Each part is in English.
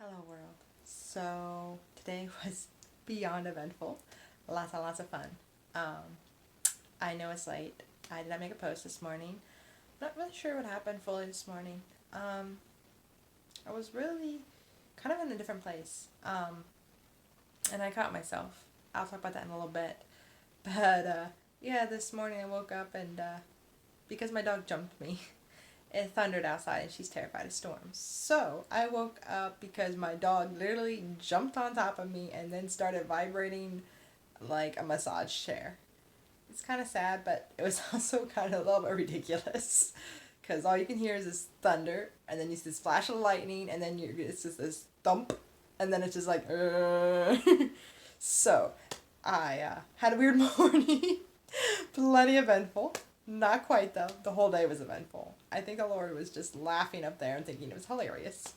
Hello world. So today was beyond eventful. Lots and lots of fun. Um, I know it's late. I did not make a post this morning. Not really sure what happened fully this morning. I was really kind of in a different place. And I caught myself. I'll talk about that in a little bit. But yeah, this morning I woke up and because my dog jumped me, it thundered outside and she's terrified of storms. So I woke up because my dog literally jumped on top of me and then started vibrating like a massage chair. It's kind of sad, but it was also kind of a little bit ridiculous because all you can hear is this thunder and then you see this flash of lightning and then it's just this thump and then it's just like so I had a weird morning. Plenty eventful. Not quite though. The whole day was eventful. I think the Lord was just laughing up there and thinking it was hilarious.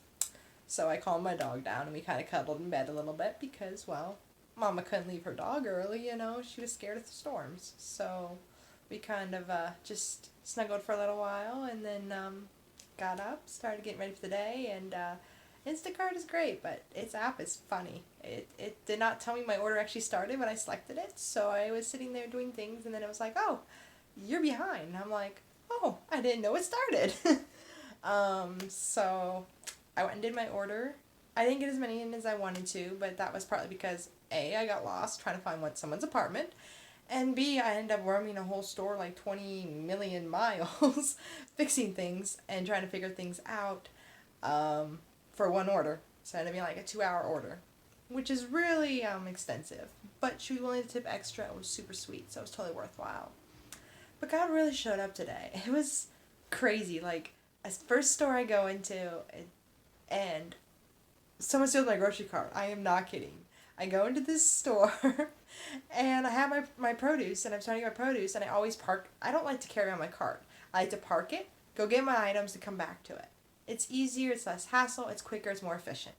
So I calmed my dog down and we kind of cuddled in bed a little bit because, well, Mama couldn't leave her dog early, she was scared of the storms. So we kind of just snuggled for a little while and then got up, started getting ready for the day, and Instacart is great, but its app is funny. It did not tell me my order actually started when I selected it, so I was sitting there doing things and then it was like, oh, you're behind. And I'm like, oh, I didn't know it started. So I went and did my order. I didn't get as many in as I wanted to, but that was partly because A, I got lost trying to find someone's apartment, and B, I ended up roaming a whole store like 20 million miles fixing things and trying to figure things out for one order. So it ended up being like a 2-hour order, which is really extensive. But she was willing to tip extra. It was super sweet, so it was totally worthwhile. But God really showed up today. It was crazy. Like, first store I go into, and someone steals my grocery cart. I am not kidding. I go into this store, and I have my produce, and I'm starting my produce, and I always park. I don't like to carry on my cart. I like to park it, go get my items, and come back to it. It's easier, it's less hassle, it's quicker, it's more efficient.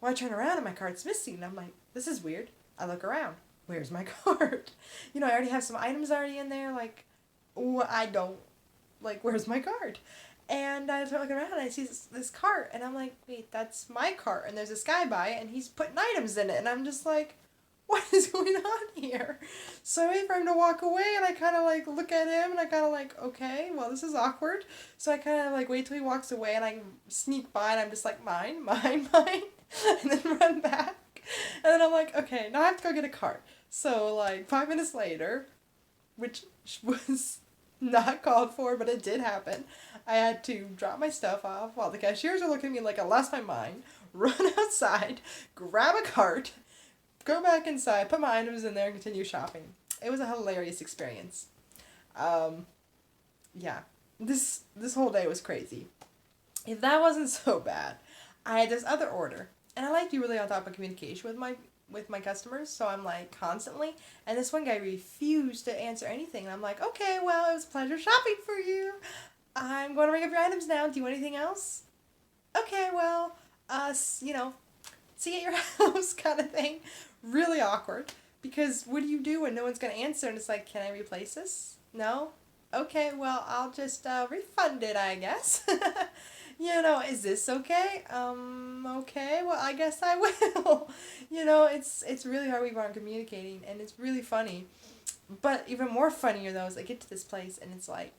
Well, I turn around, and my cart's missing, and I'm like, this is weird. I look around. Where's my cart? I already have some items already in there, like, I don't, like, where's my cart? And I start looking around and I see this cart and I'm like, wait, that's my cart. And there's this guy by it and he's putting items in it. And I'm just like, what is going on here? So I wait for him to walk away and I kind of like look at him and I kind of like, okay, well, this is awkward. So I kind of like wait till he walks away and I sneak by and I'm just like, mine, mine, mine. And then run back. And then I'm like, okay, now I have to go get a cart. So like 5 minutes later, which was not called for, but it did happen. I had to drop my stuff off while the cashiers are looking at me like I lost my mind, run outside, grab a cart, go back inside, put my items in there, and continue shopping. It was a hilarious experience. Yeah, this whole day was crazy. If that wasn't so bad, I had this other order, and I like to be really on top of communication with my customers, so I'm like constantly, and this one guy refused to answer anything, and I'm like, okay, well, it was a pleasure shopping for you. I'm going to ring up your items now. Do you want anything else? Okay, well, see you at your house kind of thing. Really awkward, because what do you do when no one's going to answer, and it's like, can I replace this? No? Okay, well, I'll just refund it, I guess. Is this okay? Okay, well, I guess I will. It's really hard when we aren't communicating, and it's really funny. But even more funnier, though, is I get to this place, and it's like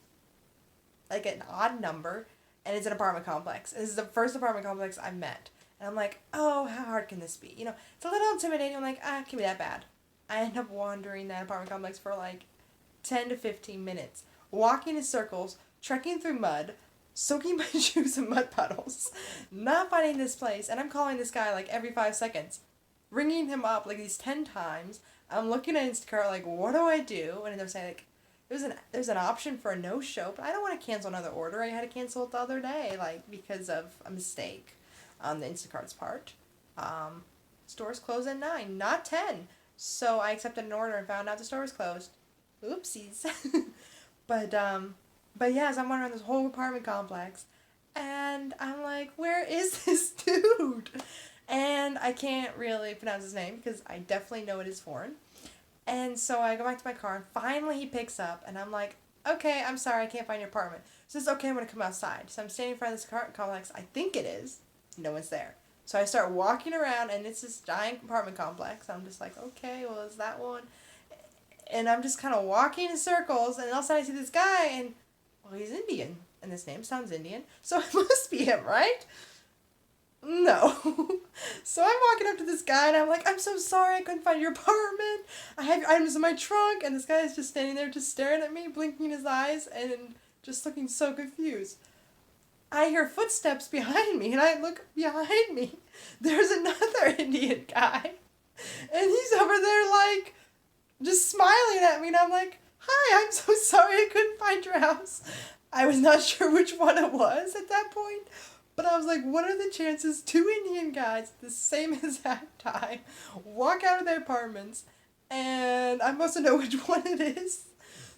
an odd number, and it's an apartment complex. And this is the first apartment complex I've met. And I'm like, oh, how hard can this be? It's a little intimidating. I'm like, it can be that bad. I end up wandering that apartment complex for like 10 to 15 minutes, walking in circles, trekking through mud, soaking my shoes in mud puddles, not finding this place, and I'm calling this guy like every 5 seconds, ringing him up like these 10 times. I'm looking at Instacart like, what do I do? And they're saying like, there's an option for a no-show, but I don't want to cancel another order. I had to cancel it the other day, like, because of a mistake on the Instacart's part. Stores close at 9, not 10. So I accepted an order and found out the store was closed. Oopsies. But yeah, so I'm wandering this whole apartment complex, and I'm like, where is this dude? And I can't really pronounce his name because I definitely know it is foreign. And so I go back to my car, and finally he picks up, and I'm like, okay, I'm sorry, I can't find your apartment. So it's okay, I'm going to come outside. So I'm standing in front of this apartment complex, I think it is. No one's there. So I start walking around, and it's this giant apartment complex. I'm just like, okay, well, is that one? And I'm just kind of walking in circles, and all of a sudden I see this guy, and, well, he's Indian, and his name sounds Indian, so it must be him, right? No. So I'm walking up to this guy, and I'm like, I'm so sorry, I couldn't find your apartment. I have your items in my trunk, and this guy is just standing there just staring at me, blinking his eyes, and just looking so confused. I hear footsteps behind me, and I look behind me. There's another Indian guy, and he's over there, like, just smiling at me, and I'm like, hi, I'm so sorry I couldn't find your house. I was not sure which one it was at that point, but I was like, what are the chances two Indian guys at the same exact time walk out of their apartments, and I'm supposed to know which one it is?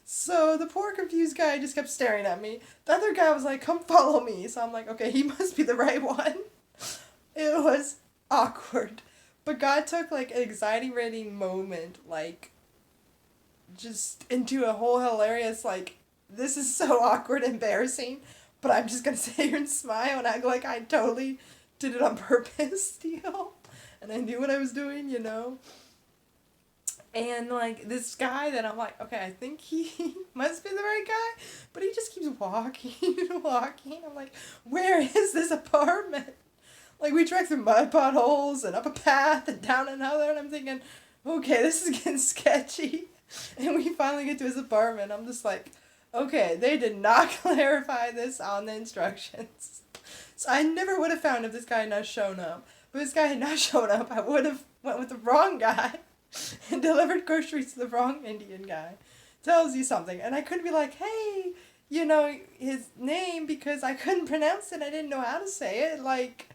So the poor confused guy just kept staring at me. The other guy was like, come follow me. So I'm like, okay, he must be the right one. It was awkward. But God took, like, an anxiety-rating moment, like, just into a whole hilarious, like, this is so awkward, embarrassing, but I'm just gonna sit here and smile and act like I totally did it on purpose deal. And I knew what I was doing, you know? And, like, this guy that I'm like, okay, I think he must be the right guy, but he just keeps walking and walking. I'm like, where is this apartment? Like, we trekked through mud potholes and up a path and down another, and I'm thinking, okay, this is getting sketchy. And we finally get to his apartment. I'm just like, okay, they did not clarify this on the instructions. So I never would have found if this guy had not shown up. But if this guy had not shown up, I would have went with the wrong guy and delivered groceries to the wrong Indian guy. Tells you something. And I couldn't be like, hey, you know, his name, because I couldn't pronounce it. I didn't know how to say it. Like,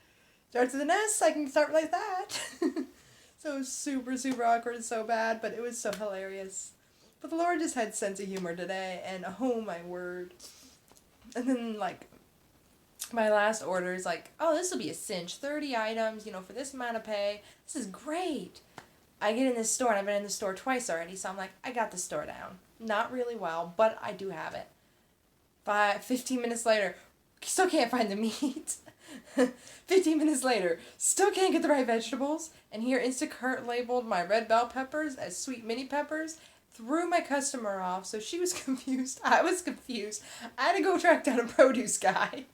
starts with an S, I can start like that. So it was super, super awkward and so bad, but it was so hilarious. But the Lord just had sense of humor today, and oh my word. And then, like, my last order is like, oh, this will be a cinch. 30 items, you know, for this amount of pay. This is great. I get in this store, and I've been in the store twice already, so I'm like, I got the store down. Not really well, but I do have it. 15 minutes later, still can't find the meat. 15 minutes later, still can't get the right vegetables, and here Instacart labeled my red bell peppers as sweet mini peppers. Threw my customer off, so she was confused. I was confused. I had to go track down a produce guy.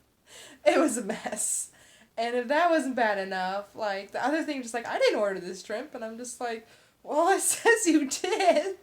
It was a mess. And if that wasn't bad enough, like, the other thing, just like, I didn't order this shrimp, and I'm just like, well, it says you did.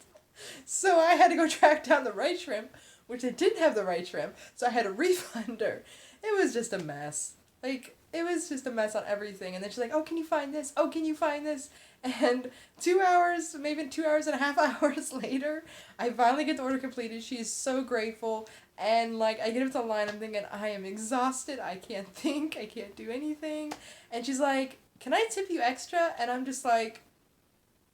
So I had to go track down the right shrimp, which I didn't have the right shrimp, so I had to refund her. It was just a mess. Like, it was just a mess on everything. And then she's like, oh, can you find this? Oh, can you find this? And 2 hours, maybe 2 hours and a half hours later, I finally get the order completed. She is so grateful. And, like, I get up to the line, I'm thinking, I am exhausted. I can't think. I can't do anything. And she's like, can I tip you extra? And I'm just like,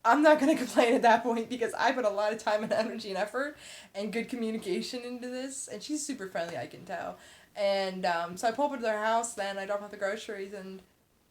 I'm not going to complain at that point because I put a lot of time and energy and effort and good communication into this. And she's super friendly, I can tell. And so I pull up to their house, then I drop off the groceries, and,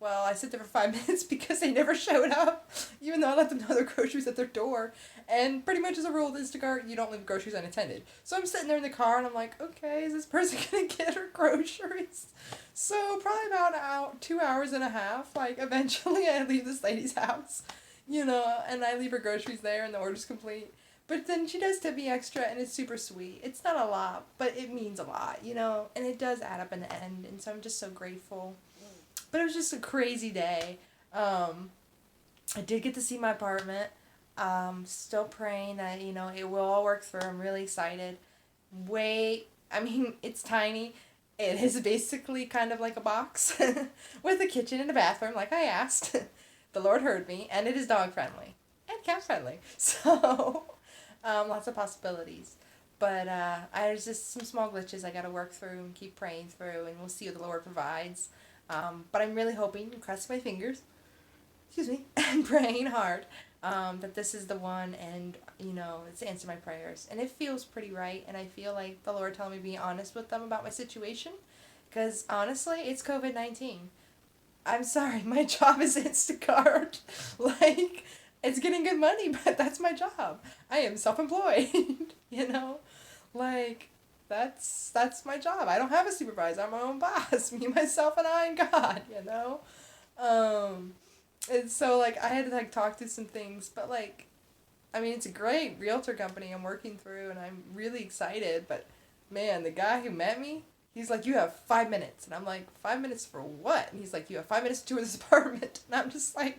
well, I sit there for 5 minutes because they never showed up, even though I let them know their groceries at their door. And pretty much as a rule with Instacart, you don't leave groceries unattended. So I'm sitting there in the car, and I'm like, okay, is this person going to get her groceries? So probably about 2 hours and a half, like, eventually I leave this lady's house, you know, and I leave her groceries there, and the order's complete. But then she does tip me extra, and it's super sweet. It's not a lot, but it means a lot, you know, and it does add up in the end, and so I'm just so grateful. But it was just a crazy day. I did get to see my apartment. Still praying that, you know, it will all work through. I'm really excited. It's tiny. It is basically kind of like a box with a kitchen and a bathroom, like I asked. The Lord heard me, and it is dog friendly and cat friendly. So... lots of possibilities. But there's just some small glitches I got to work through and keep praying through, and we'll see what the Lord provides. But I'm really hoping, crossing my fingers, and praying hard that this is the one, and, you know, it's answered my prayers. And it feels pretty right, and I feel like the Lord telling me to be honest with them about my situation, because honestly, it's COVID-19. I'm sorry, my job is Instacart. Like... It's getting good money, but that's my job. I am self-employed, you know? Like, that's my job. I don't have a supervisor. I'm my own boss. Me, myself, and I, and God, you know? And so, like, I had to, like, talk through some things, but, like, I mean, it's a great realtor company I'm working through, and I'm really excited, but, man, the guy who met me, he's like, you have 5 minutes. And I'm like, 5 minutes for what? And he's like, you have 5 minutes to tour this apartment. And I'm just like,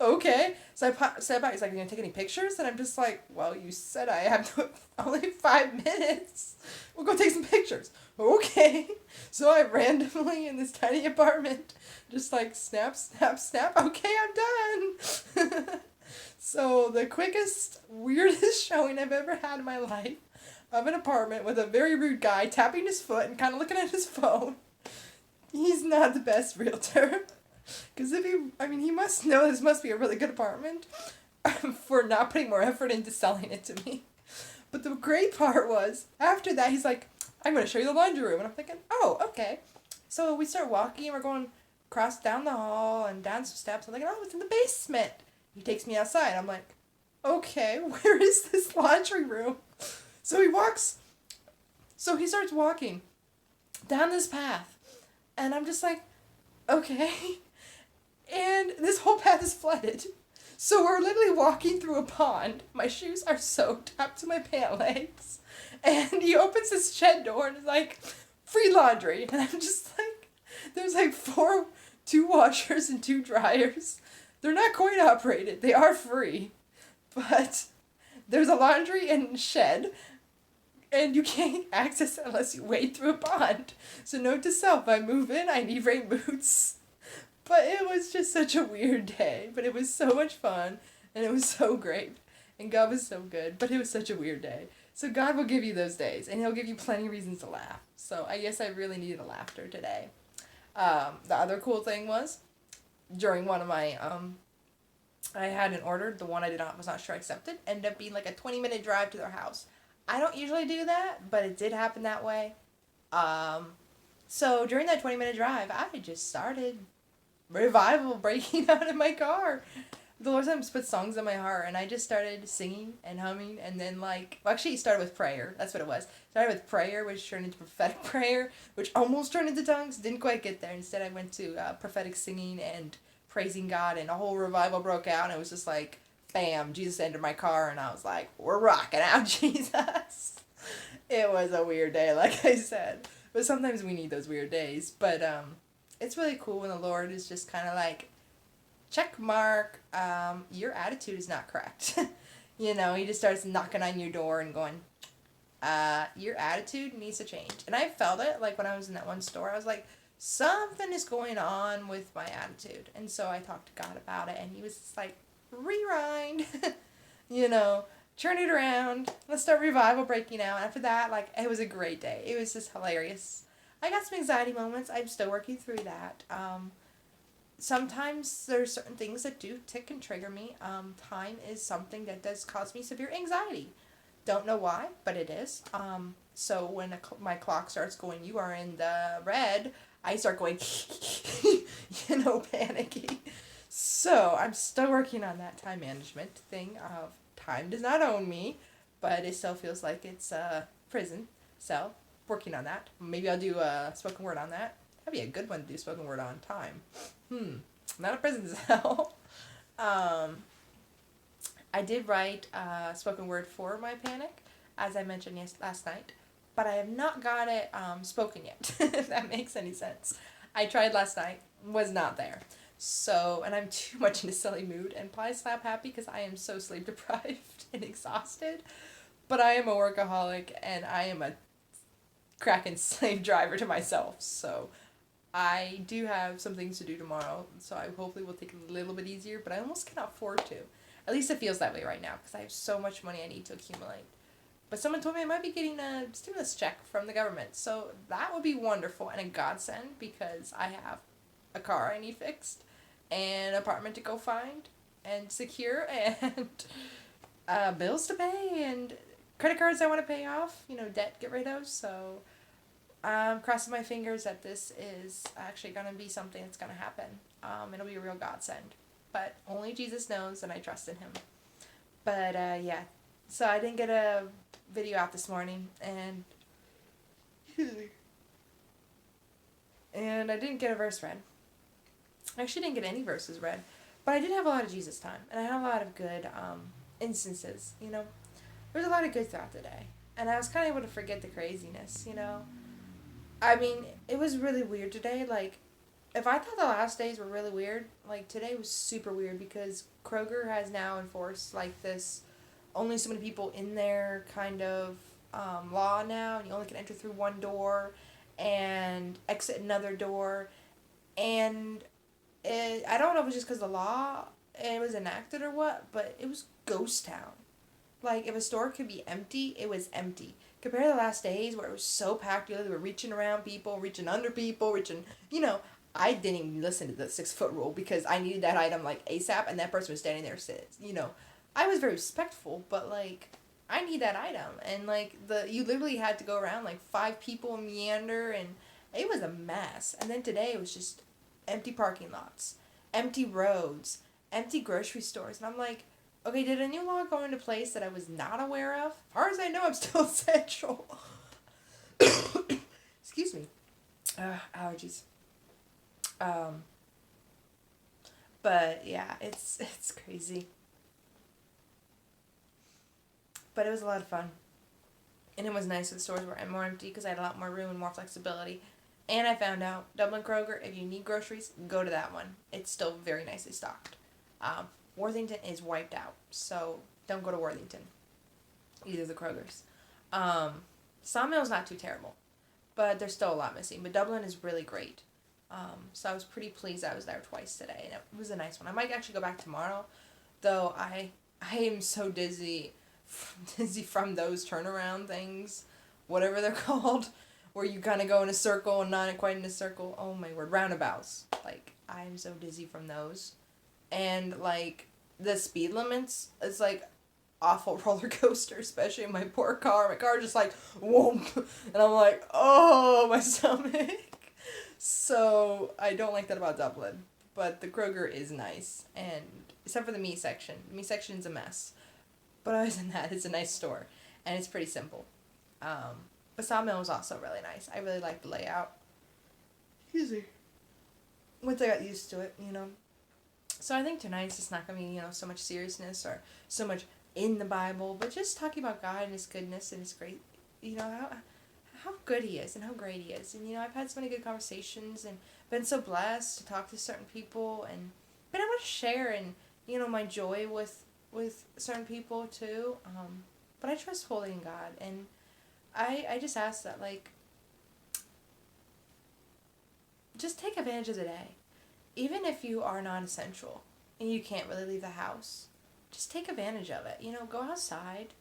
okay. So I said about, he's like, are you going to take any pictures? And I'm just like, well, you said I have only 5 minutes. We'll go take some pictures. Okay. So I randomly, in this tiny apartment, just like, snap, snap, snap. Okay, I'm done. So the quickest, weirdest showing I've ever had in my life of an apartment with a very rude guy tapping his foot and kind of looking at his phone. He's not the best realtor. Because he must know this must be a really good apartment for not putting more effort into selling it to me. But the great part was, after that, he's like, I'm going to show you the laundry room. And I'm thinking, oh, okay. So we start walking, and we're going across down the hall and down some steps. I'm thinking, oh, it's in the basement. He takes me outside. I'm like, okay, where is this laundry room? So he starts walking down this path. And I'm just like, okay. And this whole path is flooded. So we're literally walking through a pond. My shoes are soaked up to my pant legs. And he opens this shed door and is like, free laundry. And I'm just like, there's like 2 washers and 2 dryers. They're not coin operated. They are free. But there's a laundry and shed. And you can't access it unless you wade through a pond. So note to self, if I move in, I need rain boots. But it was just such a weird day. But it was so much fun. And it was so great. And God was so good. But it was such a weird day. So God will give you those days. And He'll give you plenty of reasons to laugh. So I guess I really needed a laughter today. The other cool thing was, during one of my, I had an order. The one I was not sure I accepted. Ended up being like a 20-minute drive to their house. I don't usually do that. But it did happen that way. So during that 20-minute drive, I just started revival breaking out in my car. The Lord sometimes put songs in my heart, and I just started singing and humming, and then actually it started with prayer. That's what it was. Started with prayer, which turned into prophetic prayer, which almost turned into tongues. Didn't quite get there. Instead, I went to prophetic singing and praising God, and a whole revival broke out, and it was just like, bam, Jesus entered my car, and I was like, we're rocking out, Jesus. It was a weird day, like I said. But sometimes we need those weird days. But it's really cool when the Lord is just kind of like, check mark, your attitude is not correct. He just starts knocking on your door and going, your attitude needs to change. And I felt it, like when I was in that one store, I was like, something is going on with my attitude. And so I talked to God about it, and He was just like, rewind, turn it around, let's start revival breaking out. After that, it was a great day. It was just hilarious. I got some anxiety moments. I'm still working through that. Sometimes there's certain things that do tick and trigger me. Time is something that does cause me severe anxiety. Don't know why, but it is. So when my clock starts going, you are in the red, I start going, panicky. So I'm still working on that time management thing of time does not own me, but it still feels like it's a prison. So working on that. Maybe I'll do a spoken word on that. That'd be a good one to do spoken word on. Time. Not a prison cell. I did write spoken word for my panic, as I mentioned last night, but I have not got it spoken yet, if that makes any sense. I tried last night, was not there. So, and I'm too much in a silly mood, and probably slap happy because I am so sleep deprived and exhausted. But I am a workaholic, and I am a cracking slave driver to myself, so I do have some things to do tomorrow, so I hopefully will take it a little bit easier, but I almost cannot afford to. At least it feels that way right now, because I have so much money I need to accumulate. But someone told me I might be getting a stimulus check from the government, so that would be wonderful and a godsend, because I have a car I need fixed, and an apartment to go find, and secure, and bills to pay, and credit cards I want to pay off, debt get rid of, so I'm crossing my fingers that this is actually going to be something that's going to happen. It'll be a real godsend. But only Jesus knows, and I trust in Him. But, yeah. So I didn't get a video out this morning, and I didn't get a verse read. I actually didn't get any verses read. But I did have a lot of Jesus time, and I had a lot of good instances, you know. There was a lot of good throughout the day, and I was kind of able to forget the craziness, you know. I mean, it was really weird today. Like, if I thought the last days were really weird, like, today was super weird because Kroger has now enforced, like, this only so many people in there kind of law now, and you only can enter through one door and exit another door. And I don't know if it was just because the law it was enacted or what, but it was ghost town. Like, if a store could be empty, it was empty. Compared to the last days where it was so packed, you know, they were reaching around people, reaching under people, reaching, you know, I didn't even listen to the 6 foot rule because I needed that item, like, ASAP, and that person was standing there, you know. I was very respectful, but, like, I need that item. And, like, you literally had to go around, like, 5 people meander, and it was a mess. And then today it was just empty parking lots, empty roads, empty grocery stores. And I'm like, okay, did a new law go into place that I was not aware of? As far as I know, I'm still essential. Excuse me. Allergies. But yeah, it's crazy. But it was a lot of fun. And it was nice that the stores were more empty because I had a lot more room and more flexibility. And I found out, Dublin Kroger, if you need groceries, go to that one. It's still very nicely stocked. Worthington is wiped out, so don't go to Worthington. Either of the Krogers. Sawmill's not too terrible, but there's still a lot missing. But Dublin is really great. So I was pretty pleased I was there twice today, and it was a nice one. I might actually go back tomorrow, though I am so dizzy from those turnaround things, whatever they're called, where you kind of go in a circle and not quite in a circle. Oh my word, roundabouts. Like, I'm so dizzy from those. And, like, the speed limits, it's like awful roller coaster, especially in my poor car. My car just like, whoomp. And I'm like, oh, my stomach. So, I don't like that about Dublin. But the Kroger is nice. And, except for the meat section. The meat section's a mess. But other than that, it's a nice store. And it's pretty simple. But Sawmill was also really nice. I really liked the layout. Excuse me. Once I got used to it, you know. So I think tonight's just not going to be, you know, so much seriousness or so much in the Bible, but just talking about God and His goodness and His great, you know, how good He is and how great He is. And, you know, I've had so many good conversations and been so blessed to talk to certain people and been able to share and, you know, my joy with certain people too. But I trust fully in God, and I just ask that, like, just take advantage of the day. Even if you are non-essential and you can't really leave the house, just take advantage of it. You know, go outside.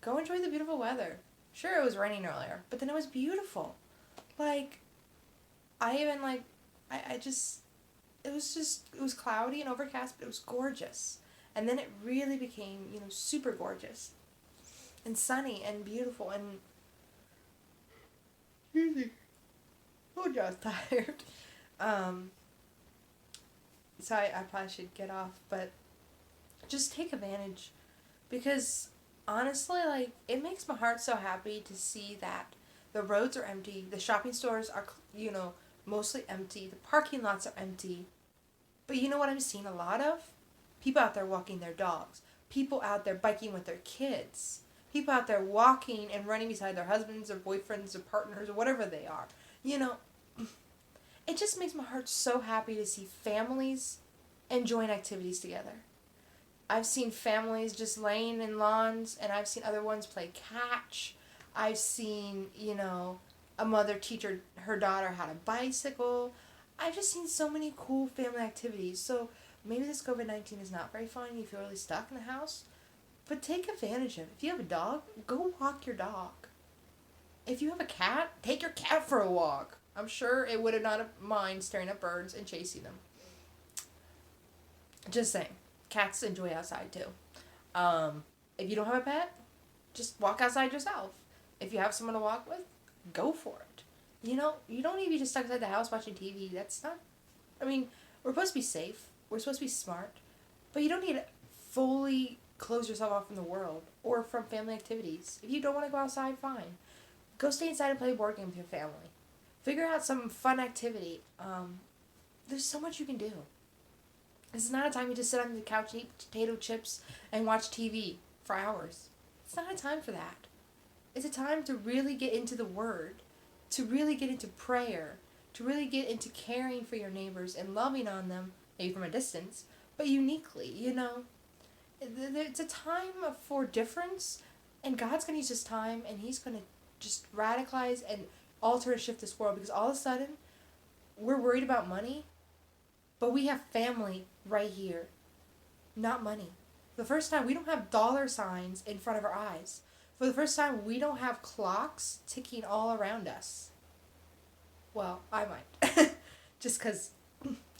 Go enjoy the beautiful weather. Sure, it was raining earlier, but then it was beautiful. Like, I even, like, it was cloudy and overcast, but it was gorgeous. And then it really became, you know, super gorgeous. And sunny and beautiful and... Oh, John's tired. So I probably should get off, but just take advantage, because honestly, like, it makes my heart so happy to see that the roads are empty, the shopping stores are, you know, mostly empty, the parking lots are empty, but you know what I'm seeing a lot of? People out there walking their dogs, people out there biking with their kids, people out there walking and running beside their husbands or boyfriends or partners or whatever they are, you know. It just makes my heart so happy to see families enjoying activities together. I've seen families just laying in lawns, and I've seen other ones play catch. I've seen, you know, a mother teach her daughter how to bicycle. I've just seen so many cool family activities. So maybe this COVID-19 is not very fun. You feel really stuck in the house. But take advantage of it. If you have a dog, go walk your dog. If you have a cat, take your cat for a walk. I'm sure it would have not mind staring at birds and chasing them. Just saying. Cats enjoy outside too. If you don't have a pet, just walk outside yourself. If you have someone to walk with, go for it. You know, you don't need to be just stuck inside the house watching TV. That's not... I mean, we're supposed to be safe. We're supposed to be smart. But you don't need to fully close yourself off from the world or from family activities. If you don't want to go outside, fine. Go stay inside and play a board game with your family. Figure out some fun activity. There's so much you can do. This is not a time you just sit on the couch and eat potato chips and watch TV for hours. It's not a time for that. It's a time to really get into the Word, to really get into prayer, to really get into caring for your neighbors and loving on them, maybe from a distance, but uniquely, you know. It's a time for difference, and God's going to use this time, and He's going to just radicalize and alter and shift this world, because all of a sudden, we're worried about money, but we have family right here, not money. For the first time, we don't have dollar signs in front of our eyes. For the first time, we don't have clocks ticking all around us. Well, I might. Just because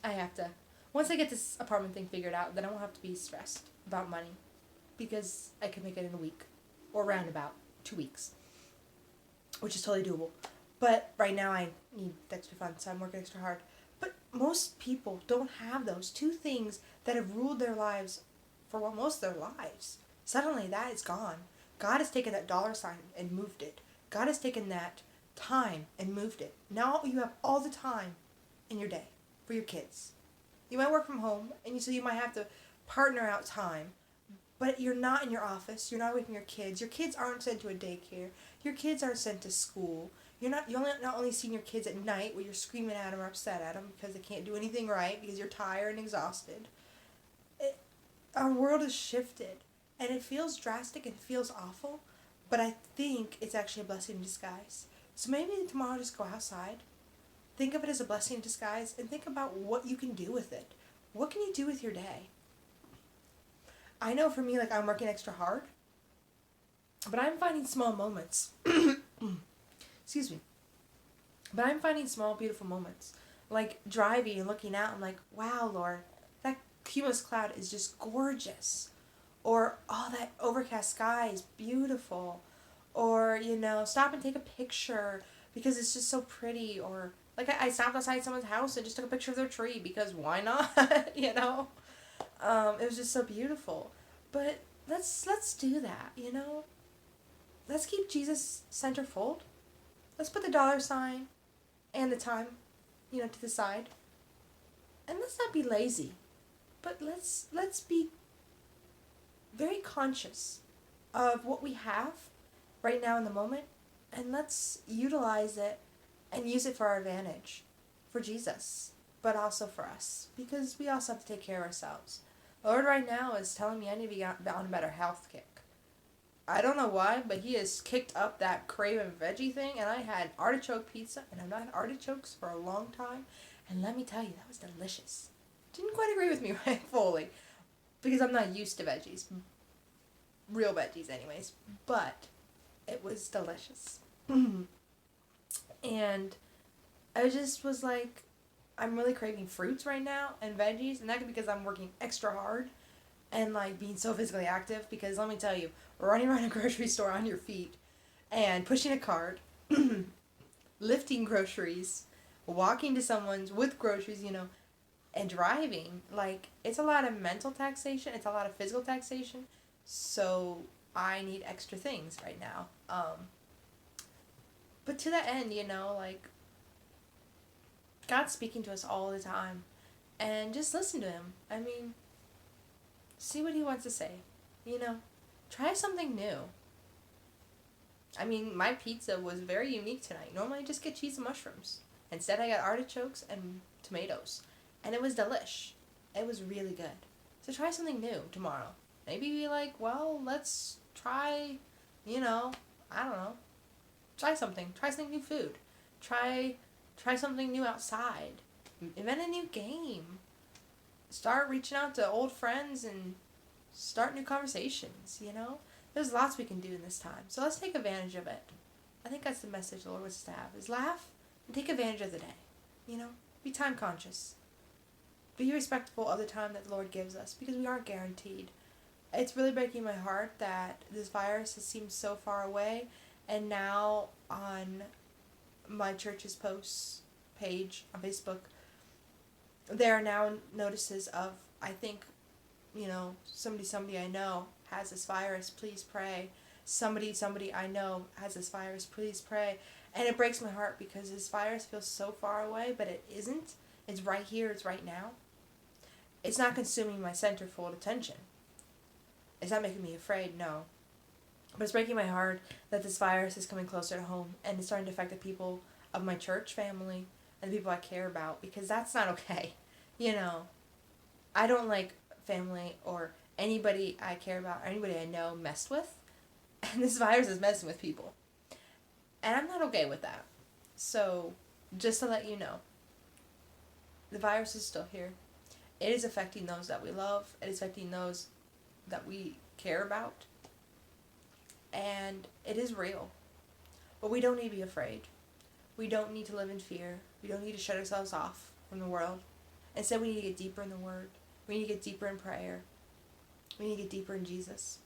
I have to. Once I get this apartment thing figured out, then I won't have to be stressed about money. Because I can make it in a week. Or around about 2 weeks. Which is totally doable. But right now I need extra funds, so I'm working extra hard. But most people don't have those two things that have ruled their lives for most of their lives. Suddenly that is gone. God has taken that dollar sign and moved it. God has taken that time and moved it. Now you have all the time in your day for your kids. You might work from home, and so you might have to partner out time. But you're not in your office. You're not away from your kids. Your kids aren't sent to a daycare. Your kids aren't sent to school. You're not only seeing your kids at night where you're screaming at them or upset at them because they can't do anything right because you're tired and exhausted. Our world has shifted, and it feels drastic and feels awful, but I think it's actually a blessing in disguise. So maybe tomorrow just go outside. Think of it as a blessing in disguise, and think about what you can do with it. What can you do with your day? I know for me, like, I'm working extra hard, but I'm finding small moments. Excuse me. But I'm finding small, beautiful moments. Like driving and looking out, I'm like, wow, Lord, that cumulus cloud is just gorgeous. Or, oh, that overcast sky is beautiful. Or, you know, stop and take a picture because it's just so pretty. Or, like, I stopped outside someone's house and just took a picture of their tree because why not? You know? It was just so beautiful. But let's do that, you know? Let's keep Jesus centerfold. Let's put the dollar sign and the time, you know, to the side. And let's not be lazy. But let's be very conscious of what we have right now in the moment, and let's utilize it and use it for our advantage, for Jesus, but also for us, because we also have to take care of ourselves. The Lord right now is telling me I need to be on a better health kick. I don't know why, but He has kicked up that craving veggie thing, and I had artichoke pizza, and I've not had artichokes for a long time, and let me tell you, that was delicious. Didn't quite agree with me right fully, because I'm not used to veggies. Real veggies anyways. But it was delicious. And I just was like, I'm really craving fruits right now and veggies. And that could be because I'm working extra hard and like being so physically active. Because let me tell you, running around a grocery store on your feet and pushing a cart, lifting groceries, walking to someone's with groceries, you know, and driving, like, it's a lot of mental taxation, it's a lot of physical taxation, so I need extra things right now. But to that end, you know, like, God's speaking to us all the time, and just listen to Him. I mean, see what He wants to say, you know, try something new. I mean, my pizza was very unique tonight. Normally I just get cheese and mushrooms. Instead I got artichokes and tomatoes. And it was delish. It was really good. So try something new tomorrow. Maybe be like, well, let's try, you know, I don't know. Try something. Try some new food. Try something new outside. Invent a new game. Start reaching out to old friends and start new conversations, you know? There's lots we can do in this time. So let's take advantage of it. I think that's the message the Lord wants us to have, is laugh and take advantage of the day. You know? Be time conscious. Be respectful of the time that the Lord gives us, because we aren't guaranteed. It's really breaking my heart that this virus has seemed so far away, and now on my church's posts page on Facebook, there are now notices of, I think, you know, somebody I know has this virus, please pray. Somebody I know has this virus, please pray. And it breaks my heart because this virus feels so far away, but it isn't. It's right here, it's right now. It's not consuming my centerfold attention. It's not making me afraid, no. But it's breaking my heart that this virus is coming closer to home and it's starting to affect the people of my church family and the people I care about, because that's not okay. You know, I don't like family or anybody I care about or anybody I know messed with. And this virus is messing with people. And I'm not okay with that. So, just to let you know, the virus is still here. It is affecting those that we love. It is affecting those that we care about. And it is real. But we don't need to be afraid. We don't need to live in fear. We don't need to shut ourselves off from the world. Instead, we need to get deeper in the Word. We need to get deeper in prayer. We need to get deeper in Jesus.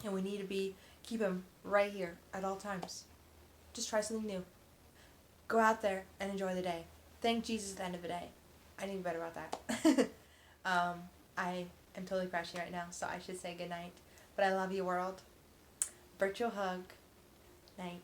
And we need to keep Him right here at all times. Just try something new. Go out there and enjoy the day. Thank Jesus at the end of the day. I need to be better about that. I am totally crashing right now, so I should say goodnight. But I love you, world. Virtual hug. Night.